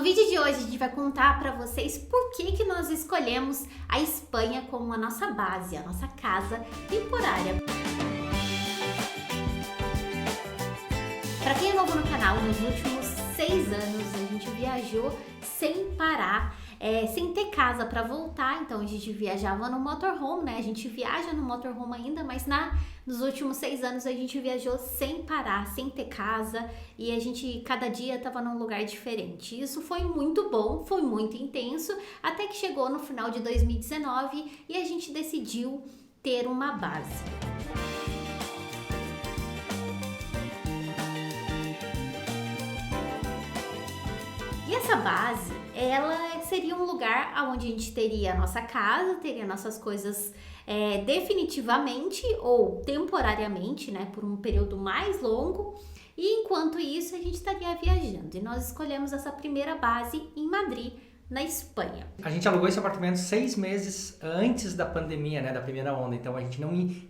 No vídeo de hoje a gente vai contar para vocês por que nós escolhemos a Espanha como a nossa base, a nossa casa temporária. Para quem é novo no canal, nos últimos 6 anos a gente viajou sem parar, sem ter casa para voltar. Então a gente viajava no motorhome, né? A gente viaja no motorhome ainda, mas nos últimos 6 anos a gente viajou sem parar, sem ter casa, e a gente cada dia estava num lugar diferente. Isso foi muito bom, foi muito intenso, até que chegou no final de 2019 e a gente decidiu ter uma base. E essa base, ela seria um lugar onde a gente teria a nossa casa, teria nossas coisas definitivamente ou temporariamente, né, por um período mais longo. E enquanto isso, a gente estaria viajando. E nós escolhemos essa primeira base em Madrid, na Espanha. A gente alugou esse apartamento 6 meses antes da pandemia, né, da primeira onda. Então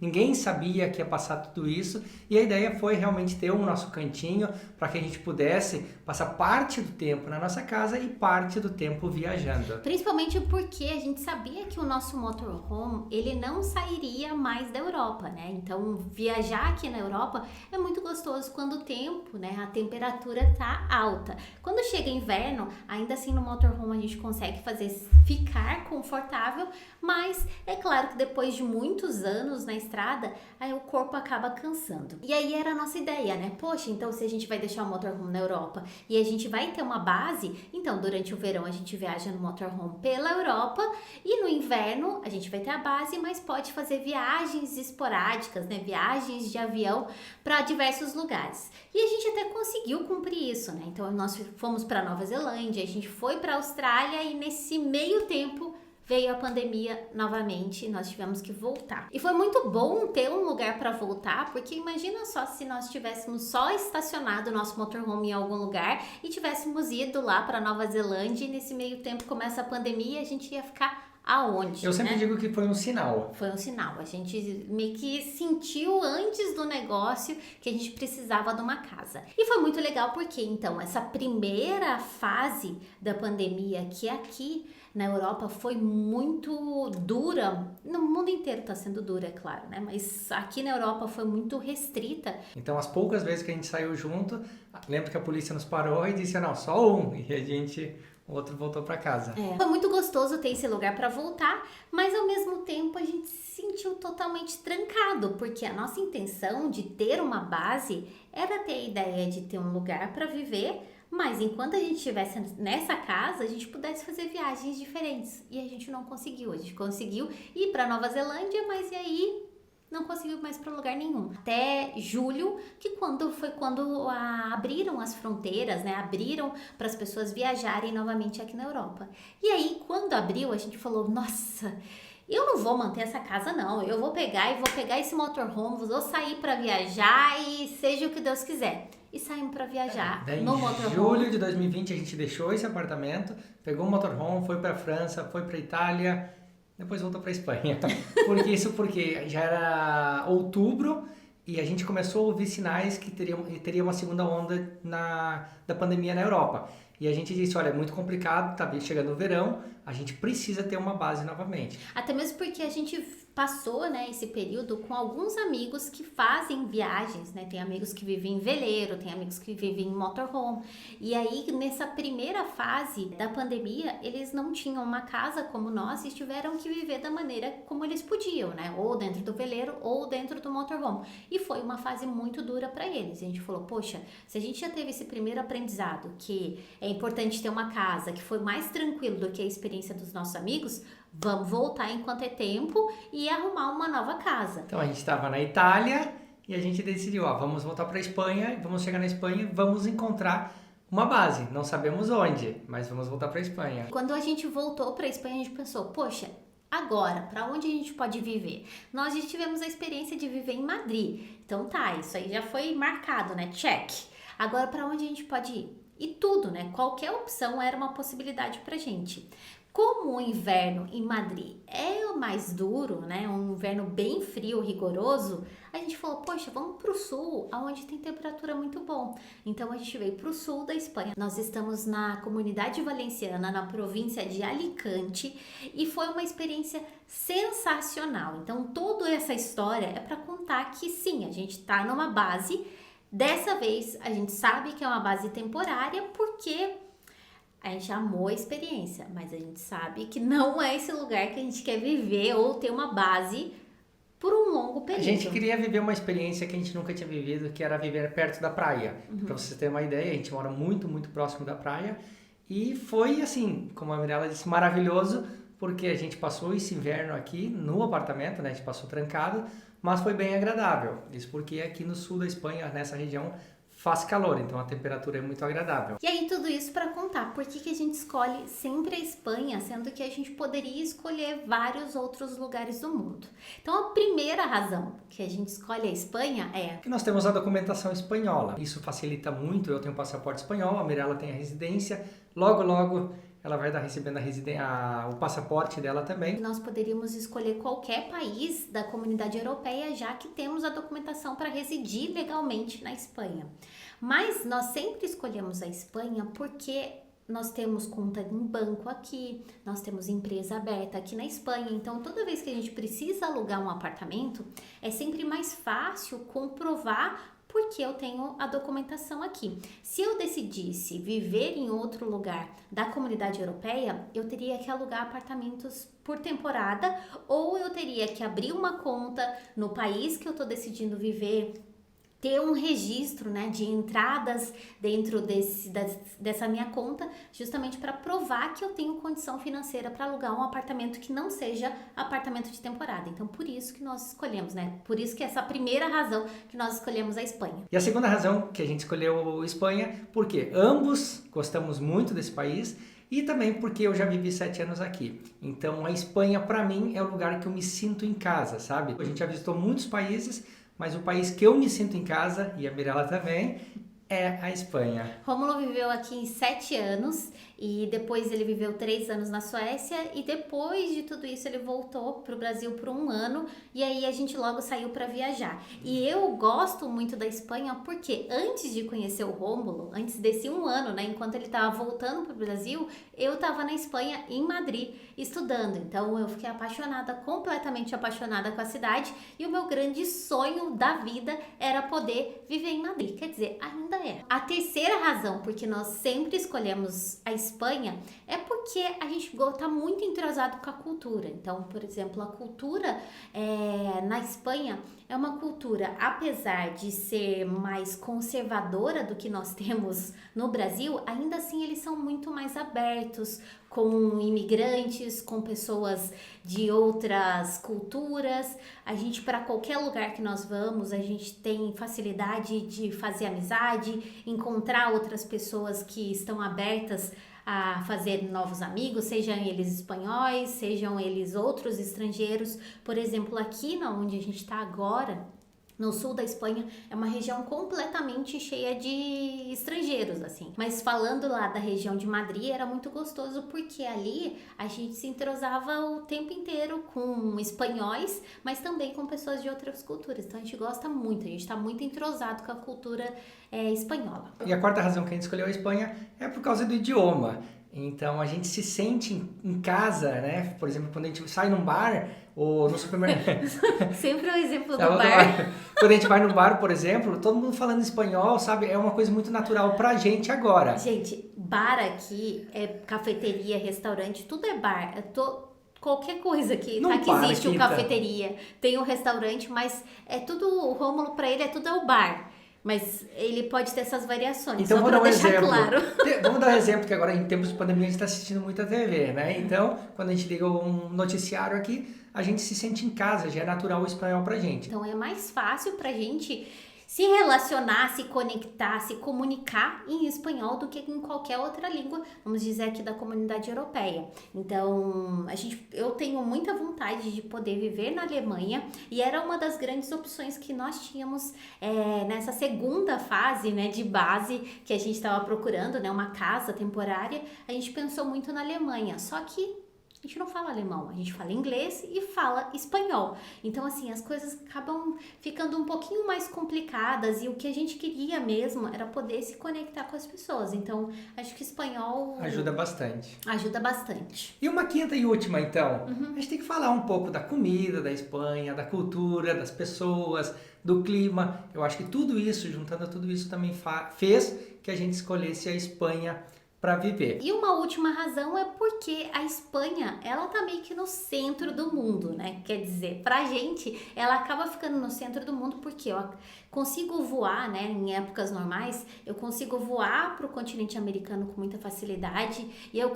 ninguém sabia que ia passar tudo isso, e a ideia foi realmente ter o nosso cantinho para que a gente pudesse passar parte do tempo na nossa casa e parte do tempo viajando. Principalmente porque a gente sabia que o nosso motorhome, ele não sairia mais da Europa, né? Então viajar aqui na Europa é muito gostoso quando o tempo, né, a temperatura tá alta. Quando chega inverno, ainda assim no motorhome a gente consegue ficar confortável, mas é claro que depois de muitos anos na estrada, aí o corpo acaba cansando. E aí era a nossa ideia, né? Poxa, então se a gente vai deixar o motorhome na Europa e a gente vai ter uma base, então durante o verão a gente viaja no motorhome pela Europa e no inverno a gente vai ter a base, mas pode fazer viagens esporádicas, né? Viagens de avião para diversos lugares. E a gente até conseguiu cumprir isso, né? Então nós fomos para Nova Zelândia, a gente foi para Austrália, e nesse meio tempo veio a pandemia novamente e nós tivemos que voltar. E foi muito bom ter um lugar para voltar, porque imagina só se nós tivéssemos só estacionado o nosso motorhome em algum lugar e tivéssemos ido lá para Nova Zelândia e nesse meio tempo começa a pandemia e a gente ia ficar aonde? Eu sempre digo que foi um sinal. Foi um sinal. A gente meio que sentiu antes do negócio que a gente precisava de uma casa. E foi muito legal porque, então, essa primeira fase da pandemia, que aqui na Europa foi muito dura, no mundo inteiro tá sendo dura, é claro, né? Mas aqui na Europa foi muito restrita. Então, as poucas vezes que a gente saiu junto, lembro que a polícia nos parou e disse, não, só um. E o outro voltou para casa. Foi muito gostoso ter esse lugar para voltar, mas ao mesmo tempo a gente se sentiu totalmente trancado, porque a nossa intenção de ter uma base era ter a ideia de ter um lugar para viver, mas enquanto a gente estivesse nessa casa, a gente pudesse fazer viagens diferentes. E a gente não conseguiu. A gente conseguiu ir para Nova Zelândia, mas e aí não conseguiu mais para lugar nenhum. Até julho, que foi quando abriram as fronteiras, né? Abriram para as pessoas viajarem novamente aqui na Europa. E aí, quando abriu, a gente falou, nossa, eu não vou manter essa casa não. Eu vou pegar esse motorhome, vou sair para viajar e seja o que Deus quiser. E saímos para viajar no motorhome. Em julho de 2020 a gente deixou esse apartamento, pegou o motorhome, foi para França, foi para Itália, depois voltou para Espanha. Porque já era outubro e a gente começou a ouvir sinais que teria uma segunda onda da pandemia na Europa. E a gente disse, olha, é muito complicado, tá chegando o verão, a gente precisa ter uma base novamente. Até mesmo porque a gente passou, né, esse período com alguns amigos que fazem viagens, né? Tem amigos que vivem em veleiro, tem amigos que vivem em motorhome. E aí, nessa primeira fase da pandemia, eles não tinham uma casa como nós e tiveram que viver da maneira como eles podiam, né? Ou dentro do veleiro ou dentro do motorhome. E foi uma fase muito dura para eles. A gente falou, poxa, se a gente já teve esse primeiro aprendizado, que é importante ter uma casa, que foi mais tranquilo do que a experiência dos nossos amigos, vamos voltar enquanto é tempo e arrumar uma nova casa. Então a gente estava na Itália e a gente decidiu, vamos voltar para a Espanha, vamos chegar na Espanha, vamos encontrar uma base. Não sabemos onde, mas vamos voltar para a Espanha. Quando a gente voltou para a Espanha, a gente pensou, poxa, agora, para onde a gente pode viver? Nós já tivemos a experiência de viver em Madrid. Então tá, isso aí já foi marcado, né? Check. Agora, para onde a gente pode ir? e tudo, né? Qualquer opção era uma possibilidade pra gente. Como o inverno em Madrid é o mais duro, né? Um inverno bem frio, rigoroso, a gente falou, poxa, vamos pro sul, onde tem temperatura muito bom. Então a gente veio pro sul da Espanha. Nós estamos na Comunidade Valenciana, na província de Alicante, e foi uma experiência sensacional. Então toda essa história é para contar que sim, a gente tá numa base. Dessa vez a gente sabe que é uma base temporária porque a gente amou a experiência, mas a gente sabe que não é esse lugar que a gente quer viver ou ter uma base por um longo período. A gente queria viver uma experiência que a gente nunca tinha vivido, que era viver perto da praia. Para vocês terem uma ideia, a gente mora muito, muito próximo da praia. E foi assim, como a Mirella disse, maravilhoso, porque a gente passou esse inverno aqui no apartamento, né? A gente passou trancado, mas foi bem agradável. Isso porque aqui no sul da Espanha, nessa região, faz calor, então a temperatura é muito agradável. E aí tudo isso para contar por que a gente escolhe sempre a Espanha, sendo que a gente poderia escolher vários outros lugares do mundo. Então a primeira razão que a gente escolhe a Espanha é que nós temos a documentação espanhola. Isso facilita muito, eu tenho passaporte espanhol, a Mirella tem a residência, logo ela vai estar recebendo o passaporte dela também. Nós poderíamos escolher qualquer país da comunidade europeia, já que temos a documentação para residir legalmente na Espanha. Mas nós sempre escolhemos a Espanha porque nós temos conta em banco aqui, nós temos empresa aberta aqui na Espanha, então toda vez que a gente precisa alugar um apartamento, é sempre mais fácil comprovar porque eu tenho a documentação aqui. Se eu decidisse viver em outro lugar da comunidade europeia, eu teria que alugar apartamentos por temporada ou eu teria que abrir uma conta no país que eu estou decidindo viver, ter um registro, né, de entradas dentro dessa minha conta, justamente para provar que eu tenho condição financeira para alugar um apartamento que não seja apartamento de temporada. Então, por isso que nós escolhemos, né? Por isso que essa é a primeira razão que nós escolhemos a Espanha. E a segunda razão que a gente escolheu a Espanha, porque ambos gostamos muito desse país e também porque eu já vivi 7 anos aqui. Então, a Espanha, para mim, é o lugar que eu me sinto em casa, sabe? A gente já visitou muitos países, mas o país que eu me sinto em casa, e a Mirella também, é a Espanha. Rômulo viveu aqui 7 anos e depois ele viveu 3 anos na Suécia e depois de tudo isso ele voltou para o Brasil por 1 ano e aí a gente logo saiu para viajar. E eu gosto muito da Espanha porque antes de conhecer o Rômulo, antes desse 1 ano, né, enquanto ele estava voltando para o Brasil, eu estava na Espanha, em Madrid, estudando. Então eu fiquei apaixonada, completamente apaixonada com a cidade e o meu grande sonho da vida era poder viver em Madrid. Quer dizer, ainda é. A terceira razão porque nós sempre escolhemos a Espanha é porque a gente está muito entrosado com a cultura. Então, por exemplo, a cultura na Espanha é uma cultura, apesar de ser mais conservadora do que nós temos no Brasil, ainda assim eles são muito mais abertos com imigrantes, com pessoas de outras culturas. A gente, para qualquer lugar que nós vamos, a gente tem facilidade de fazer amizade, encontrar outras pessoas que estão abertas a fazer novos amigos, sejam eles espanhóis, sejam eles outros estrangeiros. Por exemplo, aqui onde a gente está agora, no sul da Espanha, é uma região completamente cheia de estrangeiros, assim. Mas falando lá da região de Madrid, era muito gostoso porque ali a gente se entrosava o tempo inteiro com espanhóis, mas também com pessoas de outras culturas. Então a gente gosta muito, a gente está muito entrosado com a cultura espanhola. E a quarta razão que a gente escolheu a Espanha é por causa do idioma. Então a gente se sente em casa, né? Por exemplo, quando a gente sai num bar ou no supermercado. Sempre o exemplo do bar. Quando a gente vai no bar, por exemplo, todo mundo falando espanhol, sabe? É uma coisa muito natural pra gente agora. Gente, bar aqui é cafeteria, restaurante, tudo é bar. Qualquer coisa que existe uma cafeteria, tem um restaurante, mas é tudo, o Rômulo pra ele é o bar. Mas ele pode ter essas variações, então, só para deixar claro. Vamos dar um exemplo que agora em tempos de pandemia a gente está assistindo muita TV, né? Então, quando a gente liga um noticiário aqui, a gente se sente em casa, já é natural o espanhol pra gente. Então é mais fácil pra gente se relacionar, se conectar, se comunicar em espanhol do que em qualquer outra língua, vamos dizer aqui da comunidade europeia. Então, eu tenho muita vontade de poder viver na Alemanha e era uma das grandes opções que nós tínhamos nessa segunda fase, né, de base que a gente estava procurando, né, uma casa temporária. A gente pensou muito na Alemanha, só que a gente não fala alemão, a gente fala inglês e fala espanhol. Então, assim, as coisas acabam ficando um pouquinho mais complicadas e o que a gente queria mesmo era poder se conectar com as pessoas. Então, acho que espanhol ajuda bastante. Ajuda bastante. E uma quinta e última, então. A gente tem que falar um pouco da comida da Espanha, da cultura, das pessoas, do clima. Eu acho que tudo isso, juntando tudo isso, também fez que a gente escolhesse a Espanha para viver. E uma última razão é porque a Espanha, ela tá meio que no centro do mundo, né? Quer dizer, pra gente, ela acaba ficando no centro do mundo porque eu consigo voar, né? Em épocas normais, eu consigo voar pro continente americano com muita facilidade e eu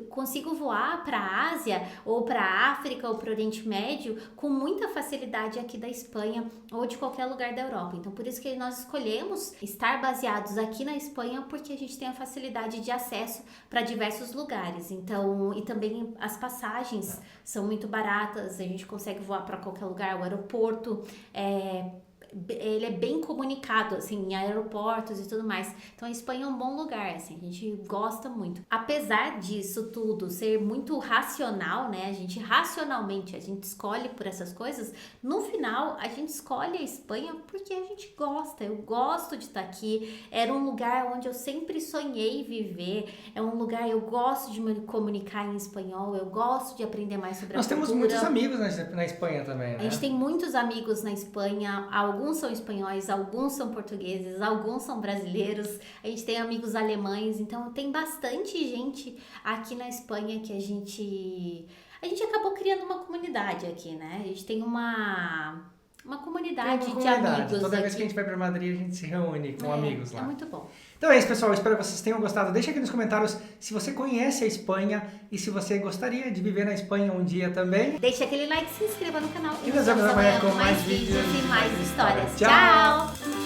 consigo voar pra Ásia ou pra África ou pro Oriente Médio com muita facilidade aqui da Espanha ou de qualquer lugar da Europa. Então, por isso que nós escolhemos estar baseados aqui na Espanha, porque a gente tem a facilidade de acesso para diversos lugares. Então, e também as passagens são muito baratas, a gente consegue voar para qualquer lugar, o aeroporto ele é bem comunicado, assim, em aeroportos e tudo mais. Então, a Espanha é um bom lugar, assim, a gente gosta muito. Apesar disso tudo ser muito racional, né, racionalmente, a gente escolhe por essas coisas, no final, a gente escolhe a Espanha porque a gente gosta. Eu gosto de estar aqui, era um lugar onde eu sempre sonhei viver, é um lugar, eu gosto de me comunicar em espanhol, eu gosto de aprender mais sobre a cultura. Nós temos muitos amigos na Espanha também, né? A gente tem muitos amigos na Espanha, alguns são espanhóis, alguns são portugueses, alguns são brasileiros, a gente tem amigos alemães, então tem bastante gente aqui na Espanha que a gente acabou criando uma comunidade aqui, né? A gente tem uma comunidade de amigos. Toda vez aqui. que a gente vai para Madrid, a gente se reúne com amigos lá. É muito bom. Então é isso, pessoal. Espero que vocês tenham gostado. Deixa aqui nos comentários se você conhece a Espanha e se você gostaria de viver na Espanha um dia também. Deixa aquele like, se inscreva no canal. E nos vemos amanhã com mais vídeos e mais histórias. Tchau! Tchau!